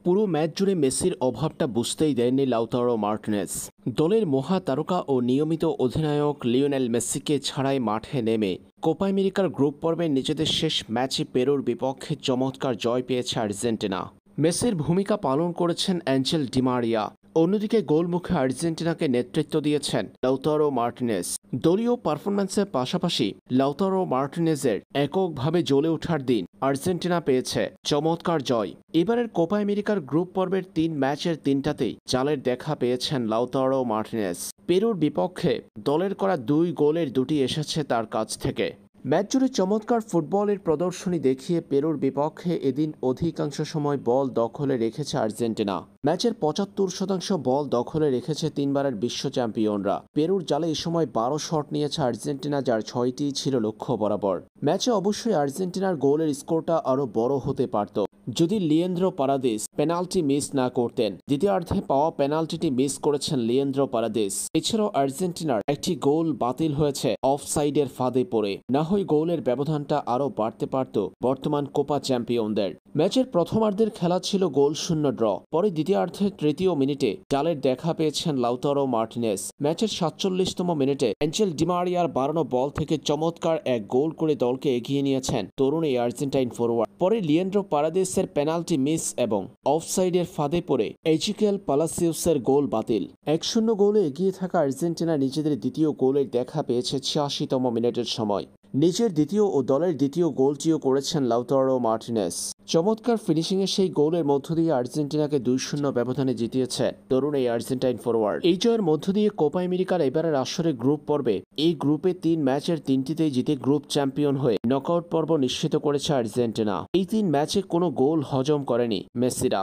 পুরো ম্যাচ জুড়ে মেসির অভাবটা বুঝতেই দেননি লাউতারো মার্টিনেজ। দলের মহাতারকা ও নিয়মিত অধিনায়ক লিওনেল মেসিকে ছাড়াই মাঠে নেমে কোপা আমেরিকার গ্রুপ পর্বে নিজেদের শেষ ম্যাচে পেরুর বিপক্ষে চমৎকার জয় পেয়েছে আর্জেন্টিনা। মেসির ভূমিকা পালন করেছেন অ্যাঞ্জেল ডিমারিয়া। অন্যদিকে গোলমুখে আর্জেন্টিনাকে নেতৃত্ব দিয়েছেন লাউতারো মার্টিনেজ। দলীয় পারফরম্যান্সের পাশাপাশি লাউতারো মার্টিনেজের এককভাবে জ্বলে ওঠার দিন আর্জেন্টিনা পেয়েছে চমৎকার জয়। এবারের কোপা আমেরিকার গ্রুপ পর্বের ৩ ম্যাচের ৩টাতেই চালের দেখা পেয়েছেন লাউতারো মার্টিনেজ। পেরুর বিপক্ষে দলের করা ২ গোলের ২টি এসেছে তার কাছ থেকে। ম্যাচ জুড়ে চমৎকার ফুটবলের প্রদর্শনী দেখিয়ে পেরুর বিপক্ষে এদিন অধিকাংশ সময় বল দখলে রেখেছে আর্জেন্টিনা। ম্যাচের ৭৫% বল দখলে রেখেছে ৩ বারের বিশ্ব চ্যাম্পিয়নরা। পেরুর জালে এ সময় ১২ শট নিয়েছে আর্জেন্টিনা, যার ৬টি ছিল লক্ষ্য বরাবর। ম্যাচে অবশ্যই আর্জেন্টিনার গোলের স্কোরটা আরও বড় হতে পারত যদি লিয়েন্দ্রো পারাদিস পেনাল্টি মিস না করতেন। দ্বিতীয়ার্ধে পাওয়া পেনাল্টিটি মিস করেছেন লিয়েন্দ্রো পারাদিস। এছাড়াও আর্জেন্টিনার একটি গোল বাতিল হয়েছে অফসাইডের ফাঁদে পড়ে। না হয় গোলের ব্যবধানটা আরও বাড়তে পারত বর্তমান কোপা চ্যাম্পিয়নদের। ম্যাচের প্রথমার্ধের খেলা ছিল গোলশূন্য ড্র। পরে দ্বিতীয়ার্ধের ৩য় মিনিটে চালের দেখা পেয়েছেন লাউতারো মার্টিনেজ। ম্যাচের ৪৭তম মিনিটে অ্যাঞ্জেল ডিমারিয়ার বাড়ানো বল থেকে চমৎকার এক গোল করে দলকে এগিয়ে নিয়েছেন তরুণ এই আর্জেন্টাইন ফরোয়ার্ড। পরে লিয়েন্দ্রো পারাদিসের পেনাল্টি মিস এবং অফসাইডের ফাঁদে পড়ে এজিকেল পালাসিওসের গোল বাতিল। ১-০ গোলে এগিয়ে থাকা আর্জেন্টিনা নিজেদের দ্বিতীয় গোলের দেখা পেয়েছে ৮৬তম মিনিটের সময়। নিজের দ্বিতীয় ও দলের দ্বিতীয় গোলটিও করেছেন লাউতারো মার্টিনেজ। চমৎকার ফিনিশিংয়ে সেই গোলের মধ্য দিয়ে আর্জেন্টিনাকে ২-০ ব্যবধানে জিতিয়েছে তরুণ এই আর্জেন্টাইন ফরোয়ার্ড। এই জয়ের মধ্য দিয়ে কোপা আমেরিকার এবারের আসরে গ্রুপ পর্বে এই গ্রুপে ৩ ম্যাচের ৩টিতেই জিতে গ্রুপ চ্যাম্পিয়ন হয়ে নকআউট পর্ব নিশ্চিত করেছে আর্জেন্টিনা। এই ৩ ম্যাচে কোনো গোল হজম করেনি মেসিরা।